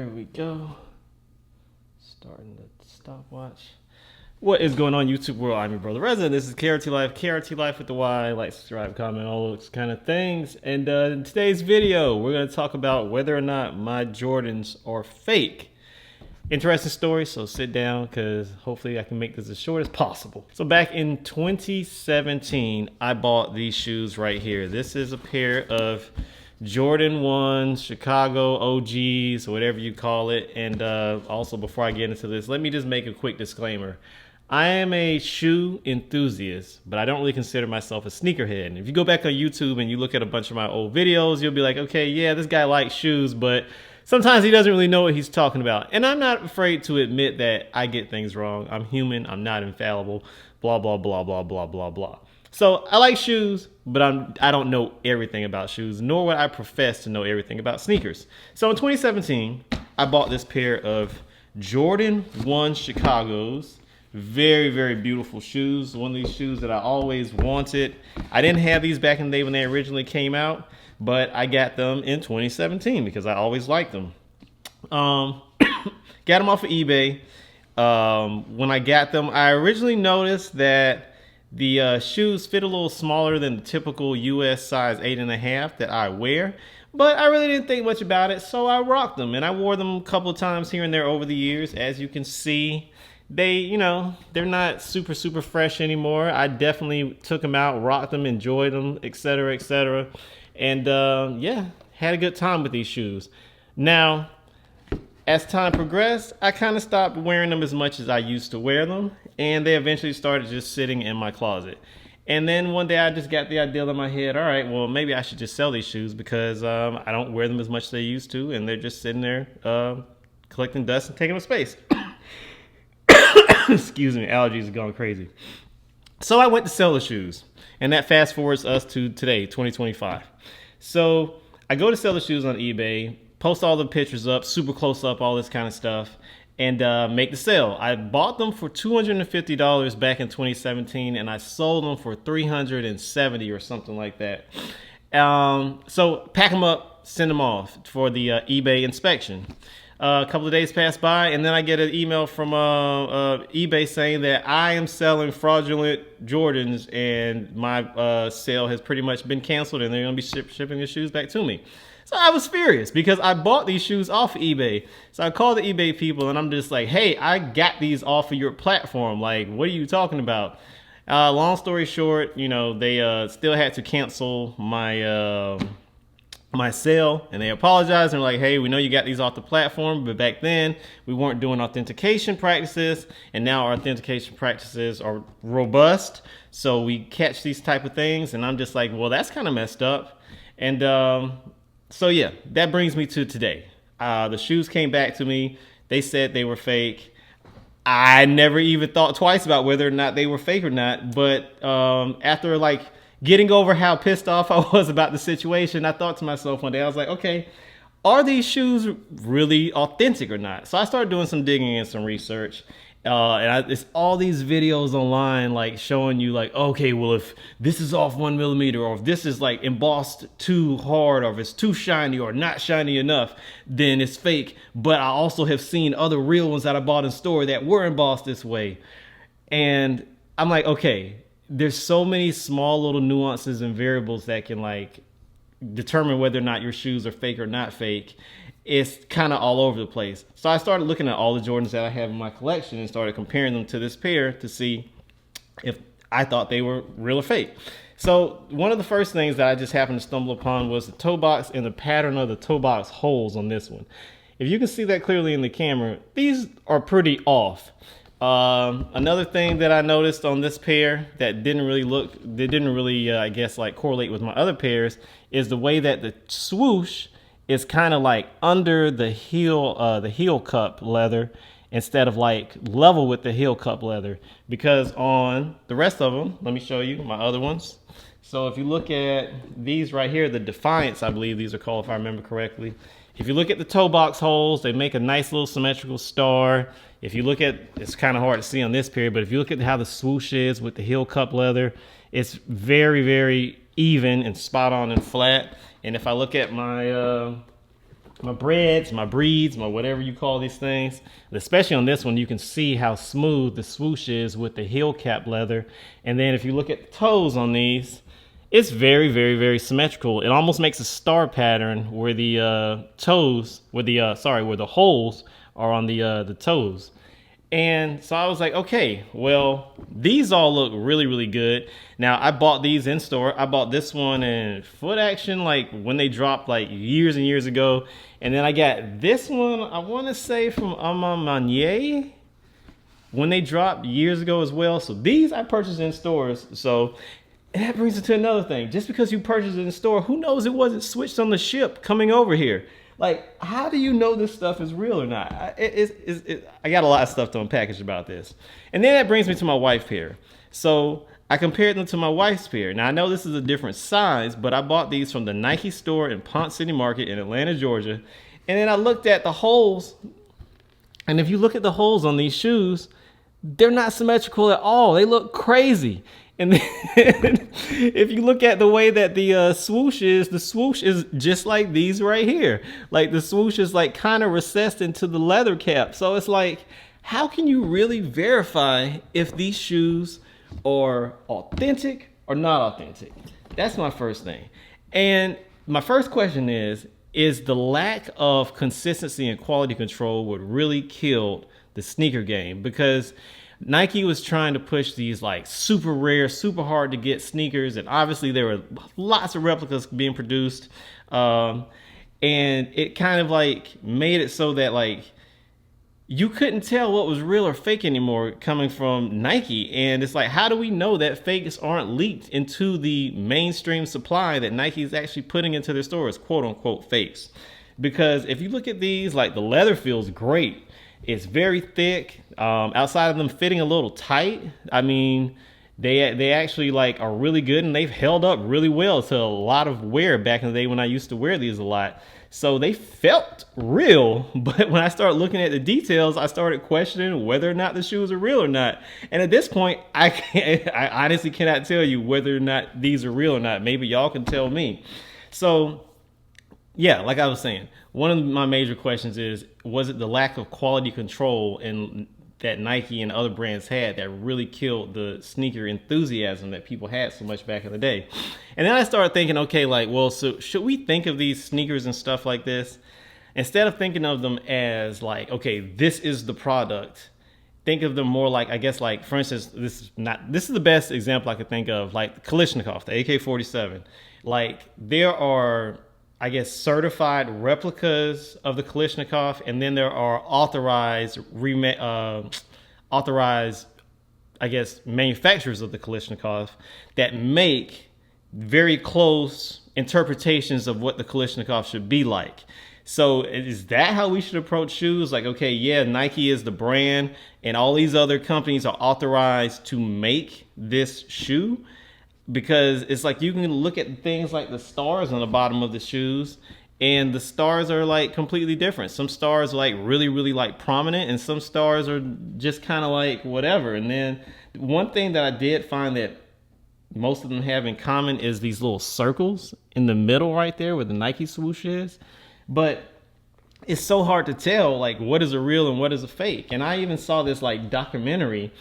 Here we go. Starting the stopwatch. What is going on, YouTube world? I'm your brother Resident. This is KRTLYFE, KRTLYFE with the Y. Like, subscribe, comment, all those kind of things. And in today's video, we're going to talk about whether or not my Jordans are fake. Interesting story, so sit down because hopefully I can make this as short as possible. So back in 2017, I bought these shoes right here. This is a pair of Jordan 1 Chicago OGs, whatever you call it. And also, before I get into this, let me just make a quick disclaimer. I am a shoe enthusiast, but I don't really consider myself a sneakerhead. And if you go back on YouTube and you look at a bunch of my old videos, you'll be like, okay, yeah, this guy likes shoes, but sometimes he doesn't really know what he's talking about. And I'm not afraid to admit that I get things wrong. I'm human. I'm not infallible. Blah, blah, blah, blah, blah, blah, blah. So I like shoes, but I don't know everything about shoes, nor would I profess to know everything about sneakers. So in 2017, I bought this pair of Jordan 1 Chicagos. Very, very beautiful shoes. One of these shoes that I always wanted. I didn't have these back in the day when they originally came out, but I got them in 2017 because I always liked them. Got them off of eBay. When I got them, I originally noticed that the shoes fit a little smaller than the typical US size 8.5 that I wear, but I really didn't think much about it, so I rocked them, and I wore them a couple of times here and there over the years. As you can see, they, they're not super fresh anymore. I definitely took them out, rocked them, enjoyed them, etc., etc. And yeah, had a good time with these shoes. Now, as time progressed, I kind of stopped wearing them as much as I used to wear them, and they eventually started just sitting in my closet. And then one day I just got the idea in my head, all right, well, maybe I should just sell these shoes because I don't wear them as much as they used to, and they're just sitting there collecting dust and taking up space. Excuse me, allergies are going crazy. So I went to sell the shoes, and that fast forwards us to today, 2025. So I go to sell the shoes on eBay, post all the pictures up, super close up, all this kind of stuff, and make the sale. I bought them for $250 back in 2017, and I sold them for $370 or something like that. So pack them up, send them off for the eBay inspection. A couple of days pass by, and then I get an email from eBay saying that I am selling fraudulent Jordans, and my sale has pretty much been canceled, and they're going to be shipping the shoes back to me. So I was furious because I bought these shoes off of eBay. So I called the eBay people, and I'm just like, hey, I got these off of your platform. Like, what are you talking about? Long story short, they still had to cancel my sale, and they apologized and were like, hey, we know you got these off the platform, but back then we weren't doing authentication practices, and now our authentication practices are robust, so we catch these type of things. And I'm just like, well, that's kind of messed up. And so yeah, that brings me to today. The shoes came back to me. They said they were fake. I never even thought twice about whether or not they were fake or not, but after getting over how pissed off I was about the situation, I thought to myself one day, I was like, okay, are these shoes really authentic or not? So I started doing some digging and some research. It's all these videos online showing you okay, well, if this is off 1 millimeter, or if this is embossed too hard, or if it's too shiny or not shiny enough, then it's fake. But I also have seen other real ones that I bought in store that were embossed this way. And I'm like, okay, there's so many small little nuances and variables that can determine whether or not your shoes are fake or not fake. It's kind of all over the place. So I started looking at all the Jordans that I have in my collection and started comparing them to this pair to see if I thought they were real or fake. So one of the first things that I just happened to stumble upon was the toe box and the pattern of the toe box holes on this one. If you can see that clearly in the camera, these are pretty off. Another thing that I noticed on this pair that didn't really I guess correlate with my other pairs is the way that the swoosh is kind of under the heel cup leather instead of level with the heel cup leather. Because on the rest of them, let me show you my other ones. So if you look at these right here, the Defiance, I believe these are called if I remember correctly. If you look at the toe box holes, they make a nice little symmetrical star. If you look at, it's kind of hard to see on this pair, but if you look at how the swoosh is with the heel cup leather, it's very even and spot on and flat. And if I look at my my breads, my breeds, my whatever you call these things. Especially on this one, you can see how smooth the swoosh is with the heel cap leather. And then if you look at the toes on these, it's very, very, very symmetrical. It almost makes a star pattern where the toes, where the holes are on the toes. And so I was like, okay, well, these all look really, really good. Now, I bought these in store. I bought this one in Foot Action, like when they dropped like years and years ago. And then I got this one, I want to say from Amamanier, when they dropped years ago as well. So these I purchased in stores. So that brings it to another thing. Just because you purchased it in store, who knows it wasn't switched on the ship coming over here? Like, how do you know this stuff is real or not? I got a lot of stuff to unpackage about this. And then that brings me to my wife's pair. So I compared them to my wife's pair. Now, I know this is a different size, but I bought these from the Nike store in Ponce City Market in Atlanta, Georgia. And then I looked at the holes. And if you look at the holes on these shoes, they're not symmetrical at all. They look crazy. And then if you look at the way that the swoosh is just like these right here. Like the swoosh is like kind of recessed into the leather cap. So it's like, how can you really verify if these shoes are authentic or not authentic? That's my first thing. And my first question is the lack of consistency and quality control what really killed the sneaker game? Because Nike was trying to push these like super rare, super hard to get sneakers. And obviously there were lots of replicas being produced. And it kind of like made it so that like you couldn't tell what was real or fake anymore coming from Nike. And it's like, how do we know that fakes aren't leaked into the mainstream supply that Nike is actually putting into their stores, quote unquote fakes? Because if you look at these, like the leather feels great. It's very thick. Outside of them fitting a little tight, I mean, they actually like are really good, and they've held up really well to a lot of wear back in the day when I used to wear these a lot. So they felt real, but when I started looking at the details, I started questioning whether or not the shoes are real or not. And at this point, I honestly cannot tell you whether or not these are real or not. Maybe y'all can tell me. So yeah, like I was saying, one of my major questions is, was it the lack of quality control and that Nike and other brands had that really killed the sneaker enthusiasm that people had so much back in the day? And then I started thinking, okay, like, well, so should we think of these sneakers and stuff like this, instead of thinking of them as like, okay, this is the product, think of them more like, I guess, like, for instance, this is the best example I could think of, like Kalashnikov, the AK-47. Like, there are, I guess, certified replicas of the Kalashnikov, and then there are authorized, I guess, manufacturers of the Kalashnikov that make very close interpretations of what the Kalashnikov should be like. So is that how we should approach shoes? Like, okay, yeah, Nike is the brand, and all these other companies are authorized to make this shoe? Because it's like you can look at things like the stars on the bottom of the shoes, and the stars are like completely different. Some stars are like really, really like prominent, and some stars are just kind of like whatever. And then one thing that I did find that most of them have in common is these little circles in the middle right there where the Nike swoosh is. But it's so hard to tell like what is a real and what is a fake. And I even saw this like documentary,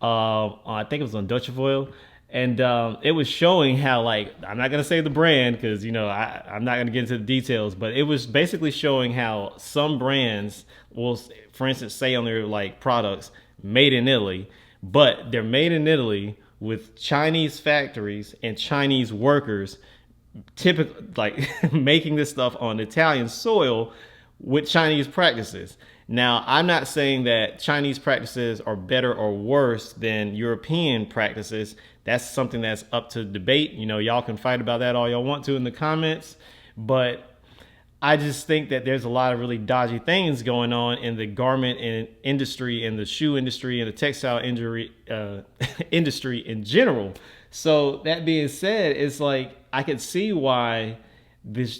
I think it was on Deutsche Welle. And it was showing how, like, I'm not going to say the brand because, you know, I'm not going to get into the details, but it was basically showing how some brands will, for instance, say on their, like, products, made in Italy, but they're made in Italy with Chinese factories and Chinese workers, typically, like, making this stuff on Italian soil with Chinese practices. Now, I'm not saying that Chinese practices are better or worse than European practices. That's something that's up to debate. You know, y'all can fight about that all y'all want to in the comments. But I just think that there's a lot of really dodgy things going on in the garment industry and the shoe industry and the textile industry in general. So that being said, it's like I could see why these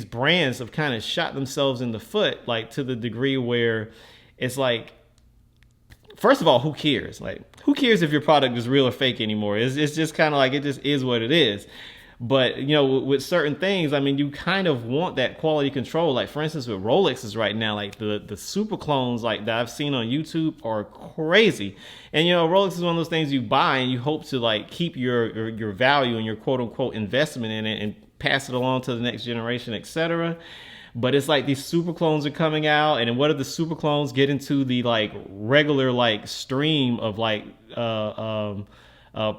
brands have kind of shot themselves in the foot, like to the degree where it's like, first of all, who cares? Like, who cares if your product is real or fake anymore? It's just kind of like, it just is what it is. But with certain things, I mean, you kind of want that quality control. Like for instance, with Rolexes right now, like the super clones like that I've seen on YouTube are crazy. And Rolex is one of those things you buy and you hope to like keep your value and your quote unquote investment in it and pass it along to the next generation, etc. But it's like these super clones are coming out, and then what if the super clones get into the like regular like stream of like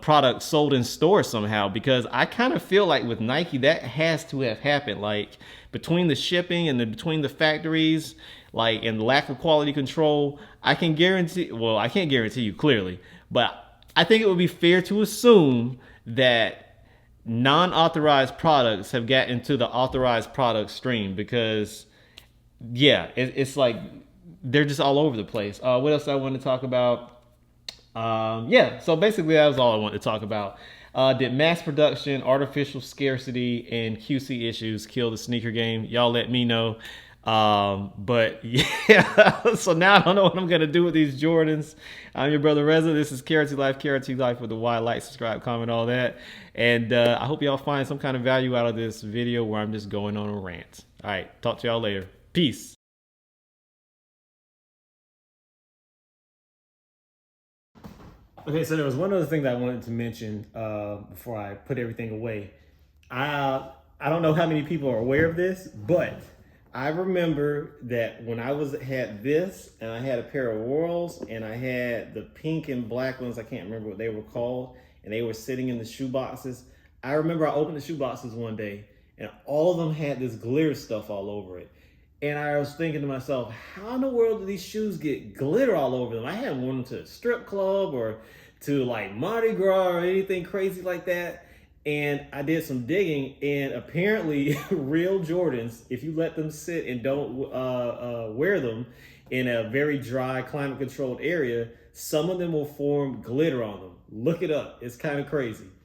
products sold in stores somehow? Because I kind of feel like with Nike that has to have happened. Like between the shipping and between the factories, like and the lack of quality control, I can guarantee. Well, I can't guarantee you clearly, but I think it would be fair to assume that non-authorized products have gotten into the authorized product stream because yeah, it's like they're just all over the place. What else I want to talk about? Yeah, so basically that was all I wanted to talk about. Did mass production, artificial scarcity, and QC issues kill the sneaker game? Y'all let me know. But yeah, so now I don't know what I'm gonna do with these Jordans. I'm your brother Reza. This is KRTLYFE, KRTLYFE with the Y, like, subscribe, comment, all that. And I hope y'all find some kind of value out of this video where I'm just going on a rant. All right, talk to y'all later. Peace. Okay, so there was one other thing that I wanted to mention before I put everything away. I don't know how many people are aware of this, but I remember that when I had this and I had a pair of Royals and I had the pink and black ones, I can't remember what they were called, and they were sitting in the shoe boxes. I remember I opened the shoe boxes one day and all of them had this glitter stuff all over it. And I was thinking to myself, how in the world do these shoes get glitter all over them? I hadn't worn them to a strip club or to like Mardi Gras or anything crazy like that. And I did some digging, and apparently real Jordans, if you let them sit and don't wear them in a very dry, climate controlled area, some of them will form glitter on them. Look it up. It's kind of crazy.